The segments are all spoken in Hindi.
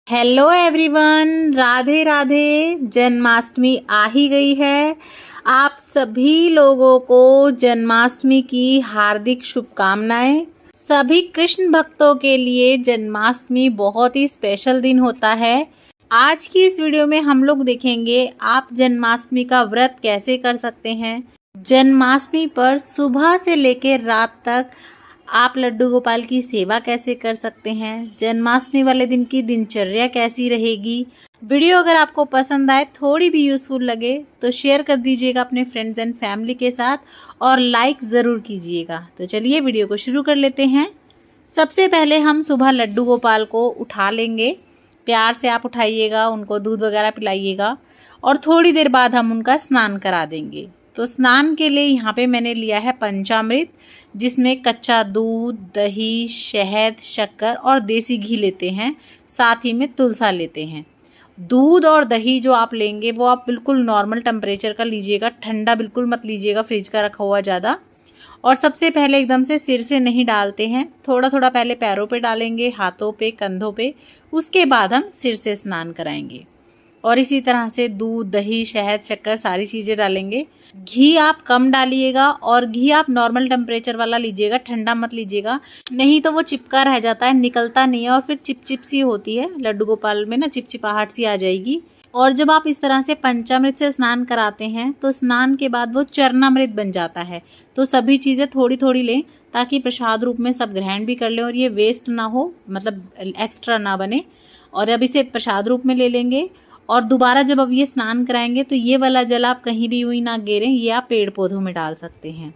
Hello everyone, Radhe Radhe. जन्माष्टमी आ ही गई है। आप सभी लोगों को जन्माष्टमी की हार्दिक शुभकामनाएं। सभी कृष्ण भक्तों के लिए जन्माष्टमी बहुत ही स्पेशल दिन होता है। आज की इस वीडियो में हम लोग देखेंगे आप जन्माष्टमी का व्रत कैसे कर सकते हैं। जन्माष्टमी पर सुबह से लेकर रात तक आप लड्डू गोपाल की सेवा कैसे कर सकते हैं, जन्माष्टमी वाले दिन की दिनचर्या कैसी रहेगी। वीडियो अगर आपको पसंद आए, थोड़ी भी यूज़फुल लगे तो शेयर कर दीजिएगा अपने फ्रेंड्स एंड फैमिली के साथ और लाइक ज़रूर कीजिएगा। तो चलिए वीडियो को शुरू कर लेते हैं। सबसे पहले हम सुबह लड्डू गोपाल को उठा लेंगे। प्यार से आप उठाइएगा, उनको दूध वगैरह पिलाइएगा और थोड़ी देर बाद हम उनका स्नान करा देंगे। तो स्नान के लिए यहाँ पे मैंने लिया है पंचामृत, जिसमें कच्चा दूध, दही, शहद, शक्कर और देसी घी लेते हैं। साथ ही में तुलसा लेते हैं। दूध और दही जो आप लेंगे वो आप बिल्कुल नॉर्मल टेम्परेचर का लीजिएगा, ठंडा बिल्कुल मत लीजिएगा, फ्रिज का रखा हुआ ज़्यादा। और सबसे पहले एकदम से सिर से नहीं डालते हैं, थोड़ा थोड़ा पहले पैरों पे डालेंगे, हाथों पे, कंधों पे, उसके बाद हम सिर से स्नान कराएंगे। और इसी तरह से दूध, दही, शहद, शक्कर सारी चीज़ें डालेंगे। घी आप कम डालिएगा और घी आप नॉर्मल टेम्परेचर वाला लीजिएगा, ठंडा मत लीजिएगा, नहीं तो वो चिपका रह जाता है, निकलता नहीं है और फिर चिपचिप सी होती है लड्डू गोपाल में ना, चिपचिपाहट सी आ जाएगी। और जब आप इस तरह से पंचामृत से स्नान कराते हैं तो स्नान के बाद वो चरणामृत बन जाता है। तो सभी चीज़ें थोड़ी थोड़ी लें ताकि प्रसाद रूप में सब ग्रहण भी कर लें और ये वेस्ट ना हो, मतलब एक्स्ट्रा ना बने। और अब इसे प्रसाद रूप में ले लेंगे और दोबारा जब अब ये स्नान कराएंगे तो ये वाला जल आप कहीं भी यूँ ना गिरें, ये आप पेड़ पौधों में डाल सकते हैं।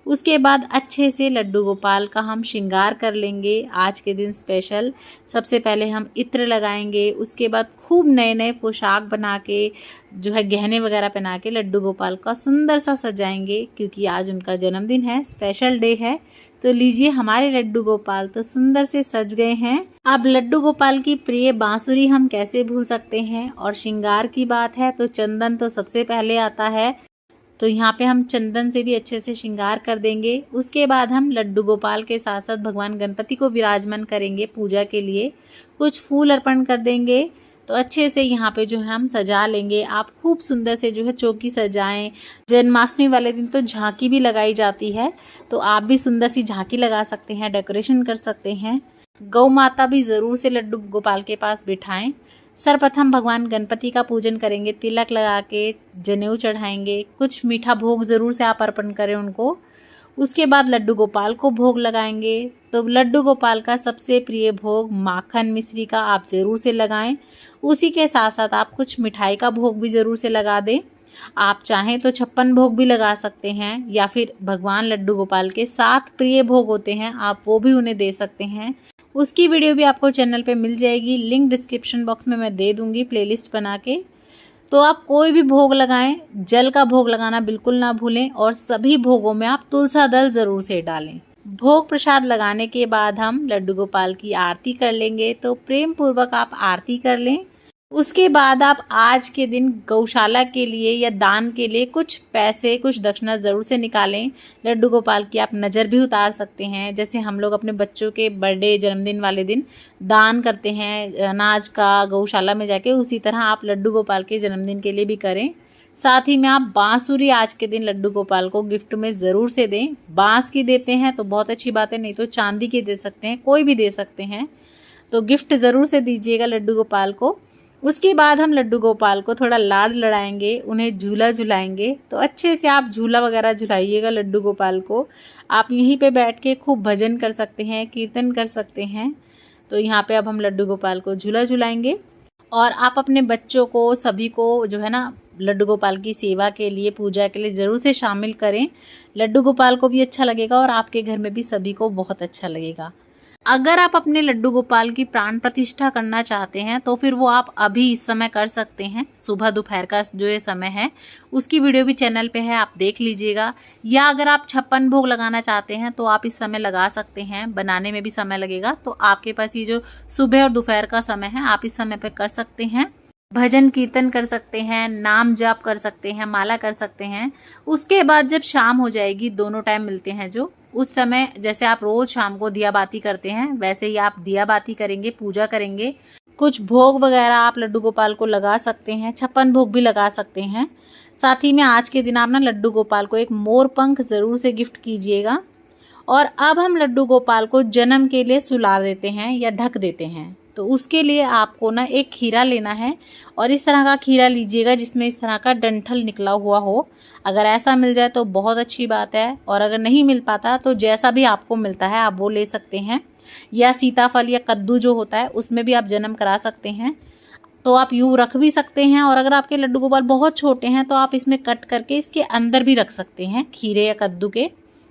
उसके बाद अच्छे से लड्डू गोपाल का हम श्रृंगार कर लेंगे आज के दिन स्पेशल। सबसे पहले हम इत्र लगाएंगे, उसके बाद खूब नए नए पोशाक बना के जो है गहने वगैरह पहना के लड्डू गोपाल का सुंदर सा सजाएंगे, क्योंकि आज उनका जन्मदिन है, स्पेशल डे है। तो लीजिए, हमारे लड्डू गोपाल तो सुंदर से सज गए हैं। अब लड्डू गोपाल की प्रिय बांसुरी हम कैसे भूल सकते हैं। और श्रृंगार की बात है तो चंदन तो सबसे पहले आता है, तो यहाँ पे हम चंदन से भी अच्छे से श्रृंगार कर देंगे। उसके बाद हम लड्डू गोपाल के साथ साथ भगवान गणपति को विराजमान करेंगे पूजा के लिए, कुछ फूल अर्पण कर देंगे। तो अच्छे से यहाँ पे जो है हम सजा लेंगे। आप खूब सुंदर से जो है चौकी सजाएं। जन्माष्टमी वाले दिन तो झांकी भी लगाई जाती है, तो आप भी सुंदर सी झांकी लगा सकते हैं, डेकोरेशन कर सकते हैं। गौ माता भी ज़रूर से लड्डू गोपाल के पास बिठाएं। सर्वप्रथम भगवान गणपति का पूजन करेंगे, तिलक लगा के जनेऊ चढ़ाएंगे, कुछ मीठा भोग ज़रूर से आप अर्पण करें उनको। उसके बाद लड्डू गोपाल को भोग लगाएंगे। तो लड्डू गोपाल का सबसे प्रिय भोग माखन मिश्री का आप ज़रूर से लगाएं। उसी के साथ साथ आप कुछ मिठाई का भोग भी ज़रूर से लगा दें। आप चाहें तो 56 भोग भी लगा सकते हैं, या फिर भगवान लड्डू गोपाल के 7 प्रिय भोग होते हैं, आप वो भी उन्हें दे सकते हैं। उसकी वीडियो भी आपको चैनल पे मिल जाएगी, लिंक डिस्क्रिप्शन बॉक्स में मैं दे दूंगी प्लेलिस्ट बना के। तो आप कोई भी भोग लगाएं, जल का भोग लगाना बिल्कुल ना भूलें और सभी भोगों में आप तुलसा दल ज़रूर से डालें। भोग प्रसाद लगाने के बाद हम लड्डू गोपाल की आरती कर लेंगे, तो प्रेम पूर्वक आप आरती कर लें। उसके बाद आप आज के दिन गौशाला के लिए या दान के लिए कुछ पैसे, कुछ दक्षिणा ज़रूर से निकालें। लड्डू गोपाल की आप नज़र भी उतार सकते हैं, जैसे हम लोग अपने बच्चों के बर्थडे, जन्मदिन वाले दिन दान करते हैं अनाज का गौशाला में जाके, उसी तरह आप लड्डू गोपाल के जन्मदिन के लिए भी करें। साथ ही में आप बांसुरी आज के दिन लड्डू गोपाल को गिफ्ट में ज़रूर से दें। बांस की देते हैं तो बहुत अच्छी बात है, नहीं तो चांदी की दे सकते हैं, कोई भी दे सकते हैं। तो गिफ्ट ज़रूर से दीजिएगा लड्डू गोपाल को। उसके बाद हम लड्डू गोपाल को थोड़ा लाड लड़ाएंगे, उन्हें झूला झुलाएंगे। तो अच्छे से आप झूला वगैरह झुलाइएगा लड्डू गोपाल को। आप यहीं पे बैठ के खूब भजन कर सकते हैं, कीर्तन कर सकते हैं। तो यहाँ पे अब हम लड्डू गोपाल को झूला झुलाएंगे और आप अपने बच्चों को, सभी को जो है ना लड्डू गोपाल की सेवा के लिए, पूजा के लिए ज़रूर से शामिल करें। लड्डू गोपाल को भी अच्छा लगेगा और आपके घर में भी सभी को बहुत अच्छा लगेगा। अगर आप अपने लड्डू गोपाल की प्राण प्रतिष्ठा करना चाहते हैं तो फिर वो आप अभी इस समय कर सकते हैं। सुबह दोपहर का जो ये समय है उसकी वीडियो भी चैनल पे है, आप देख लीजिएगा। या अगर आप 56 भोग लगाना चाहते हैं तो आप इस समय लगा सकते हैं, बनाने में भी समय लगेगा। तो आपके पास ये जो सुबह और दोपहर का समय है, आप इस समय पे कर सकते हैं। भजन कीर्तन कर सकते हैं, नाम जाप कर सकते हैं, माला कर सकते हैं। उसके बाद जब शाम हो जाएगी, दोनों टाइम मिलते हैं जो, उस समय जैसे आप रोज़ शाम को दिया बाती करते हैं वैसे ही आप दिया बाती करेंगे, पूजा करेंगे। कुछ भोग वगैरह आप लड्डू गोपाल को लगा सकते हैं, 56 भोग भी लगा सकते हैं। साथ ही में आज के दिन आप ना लड्डू गोपाल को एक मोर पंख ज़रूर से गिफ्ट कीजिएगा। और अब हम लड्डू गोपाल को जन्म के लिए सुला देते हैं या ढक देते हैं। तो उसके लिए आपको ना एक खीरा लेना है और इस तरह का खीरा लीजिएगा जिसमें इस तरह का डंठल निकला हुआ हो। अगर ऐसा मिल जाए तो बहुत अच्छी बात है, और अगर नहीं मिल पाता तो जैसा भी आपको मिलता है आप वो ले सकते हैं। या सीताफल या कद्दू जो होता है उसमें भी आप जन्म करा सकते हैं, तो आप यूँ रख भी सकते हैं। और अगर आपके लड्डू गोपाल बहुत छोटे हैं तो आप इसमें कट करके इसके अंदर भी रख सकते हैं खीरे या कद्दू के।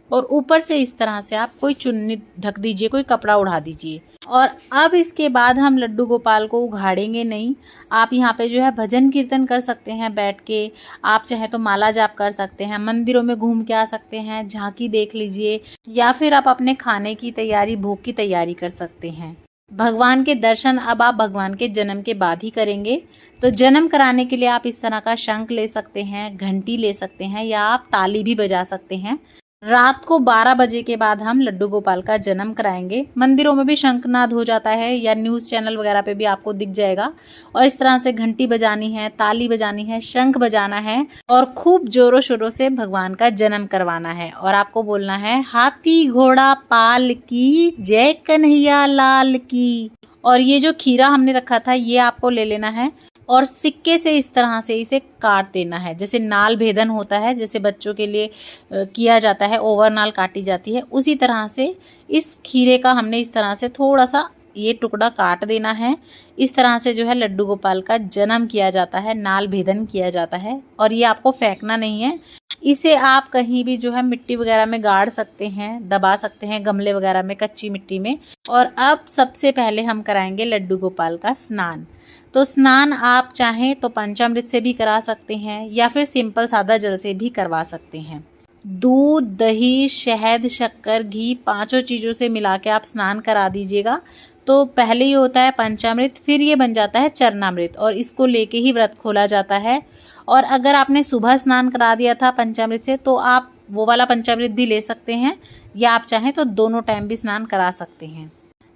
और ऊपर से इस तरह से आप कोई चुन्नी ढक दीजिए, कोई कपड़ा उड़ा दीजिए। और अब इसके बाद हम लड्डू गोपाल को उघाड़ेंगे नहीं। आप यहाँ पे जो है भजन कीर्तन कर सकते हैं बैठ के, आप चाहे तो माला जाप कर सकते हैं, मंदिरों में घूम के आ सकते हैं, झांकी देख लीजिए, या फिर आप अपने खाने की तैयारी, भोग की तैयारी कर सकते हैं। भगवान के दर्शन अब आप भगवान के जन्म के बाद ही करेंगे। तो जन्म कराने के लिए आप इस तरह का शंख ले सकते हैं, घंटी ले सकते हैं, या आप ताली भी बजा सकते हैं। रात को 12 बजे के बाद हम लड्डू गोपाल का जन्म कराएंगे। मंदिरों में भी शंखनाद हो जाता है या न्यूज़ चैनल वगैरह पे भी आपको दिख जाएगा। और इस तरह से घंटी बजानी है, ताली बजानी है, शंख बजाना है और खूब जोरों शोरों से भगवान का जन्म करवाना है। और आपको बोलना है हाथी घोड़ा पाल की जय कन्हैया लाल की। और ये जो खीरा हमने रखा था ये आपको ले लेना है और सिक्के से इस तरह से इसे काट देना है, जैसे नाल भेदन होता है, जैसे बच्चों के लिए किया जाता है, ओवर नाल काटी जाती है, उसी तरह से इस खीरे का हमने इस तरह से थोड़ा सा ये टुकड़ा काट देना है। इस तरह से जो है लड्डू गोपाल का जन्म किया जाता है, नाल भेदन किया जाता है। और ये आपको फेंकना नहीं है, इसे आप कहीं भी जो है मिट्टी वगैरह में गाड़ सकते हैं, दबा सकते हैं, गमले वगैरह में, कच्ची मिट्टी में। और अब सबसे पहले हम कराएंगे लड्डू गोपाल का स्नान। तो स्नान आप चाहें तो पंचामृत से भी करा सकते हैं या फिर सिंपल सादा जल से भी करवा सकते हैं। दूध, दही, शहद, शक्कर, घी, पांचों चीज़ों से मिला के आप स्नान करा दीजिएगा। तो पहले ही होता है पंचामृत, फिर ये बन जाता है चरणामृत, और इसको लेके ही व्रत खोला जाता है। और अगर आपने सुबह स्नान करा दिया था पंचामृत से तो आप वो वाला पंचामृत भी ले सकते हैं, या आप चाहें तो दोनों टाइम भी स्नान करा सकते हैं।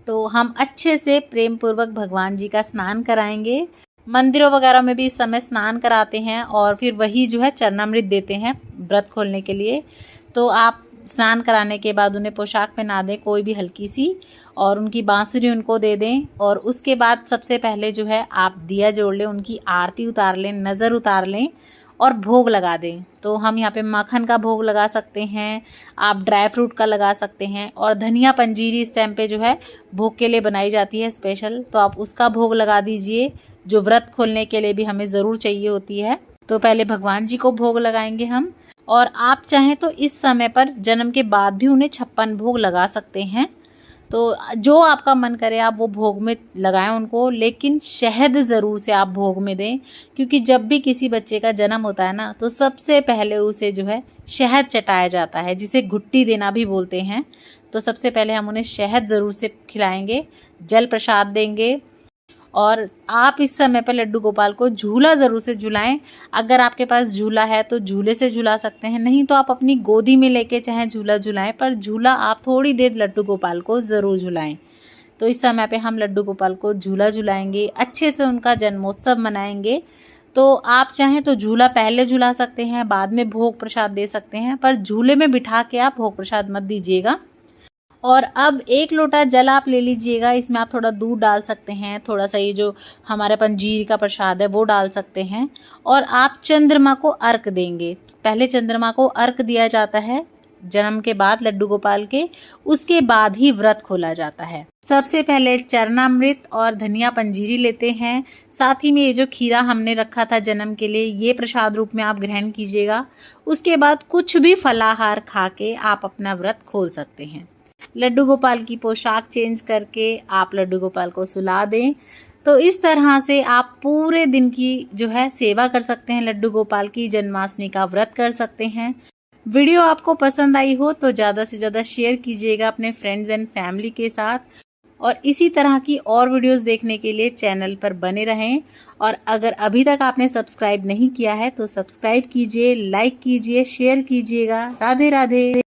तो हम अच्छे से प्रेम पूर्वक भगवान जी का स्नान कराएंगे। मंदिरों वगैरह में भी इस समय स्नान कराते हैं और फिर वही जो है चरणामृत देते हैं व्रत खोलने के लिए। तो आप स्नान कराने के बाद उन्हें पोशाक पहना दें कोई भी हल्की सी, और उनकी बांसुरी उनको दे दें। और उसके बाद सबसे पहले जो है आप दिया जोड़ लें, उनकी आरती उतार लें, नज़र उतार लें और भोग लगा दें। तो हम यहाँ पे माखन का भोग लगा सकते हैं, आप ड्राई फ्रूट का लगा सकते हैं, और धनिया पंजीरी इस टाइम पे जो है भोग के लिए बनाई जाती है स्पेशल, तो आप उसका भोग लगा दीजिए, जो व्रत खोलने के लिए भी हमें ज़रूर चाहिए होती है। तो पहले भगवान जी को भोग लगाएंगे हम, और आप चाहें तो इस समय पर जन्म के बाद भी उन्हें 56 भोग लगा सकते हैं। तो जो आपका मन करे आप वो भोग में लगाएं उनको, लेकिन शहद ज़रूर से आप भोग में दें, क्योंकि जब भी किसी बच्चे का जन्म होता है ना तो सबसे पहले उसे जो है शहद चटाया जाता है, जिसे घुट्टी देना भी बोलते हैं। तो सबसे पहले हम उन्हें शहद ज़रूर से खिलाएंगे, जल प्रसाद देंगे। और आप इस समय पर लड्डू गोपाल को झूला ज़रूर से झुलाएं। अगर आपके पास झूला है तो झूले से झुला सकते हैं, नहीं तो आप अपनी गोदी में लेके चाहे झूला झुलाएं, पर झूला आप थोड़ी देर लड्डू गोपाल को ज़रूर झुलाएं। तो इस समय पे हम लड्डू गोपाल को झूला झुलाएंगे, अच्छे से उनका जन्मोत्सव मनाएंगे। तो आप चाहें तो झूला पहले झुला सकते हैं, बाद में भोग प्रसाद दे सकते हैं, पर झूले में बिठा के आप भोग प्रसाद मत दीजिएगा। और अब 1 लोटा जल आप ले लीजिएगा, इसमें आप थोड़ा दूध डाल सकते हैं, थोड़ा सा ये जो हमारा पंजीर का प्रसाद है वो डाल सकते हैं, और आप चंद्रमा को अर्घ देंगे। पहले चंद्रमा को अर्घ दिया जाता है जन्म के बाद लड्डू गोपाल के, उसके बाद ही व्रत खोला जाता है। सबसे पहले चरणामृत और धनिया पंजीरी लेते हैं, साथ ही में ये जो खीरा हमने रखा था जन्म के लिए ये प्रसाद रूप में आप ग्रहण कीजिएगा। उसके बाद कुछ भी फलाहार खा के आप अपना व्रत खोल सकते हैं। लड्डू गोपाल की पोशाक चेंज करके आप लड्डू गोपाल को सुला दें। तो इस तरह से आप पूरे दिन की जो है सेवा कर सकते हैं, लड्डू गोपाल की जन्माष्टमी का व्रत कर सकते हैं। वीडियो आपको पसंद आई हो तो ज़्यादा से ज़्यादा शेयर कीजिएगा अपने फ्रेंड्स एंड फैमिली के साथ, और इसी तरह की और वीडियोस देखने के लिए चैनल पर बने रहें। और अगर अभी तक आपने सब्सक्राइब नहीं किया है तो सब्सक्राइब कीजिए, लाइक कीजिए, शेयर कीजिएगा। राधे राधे।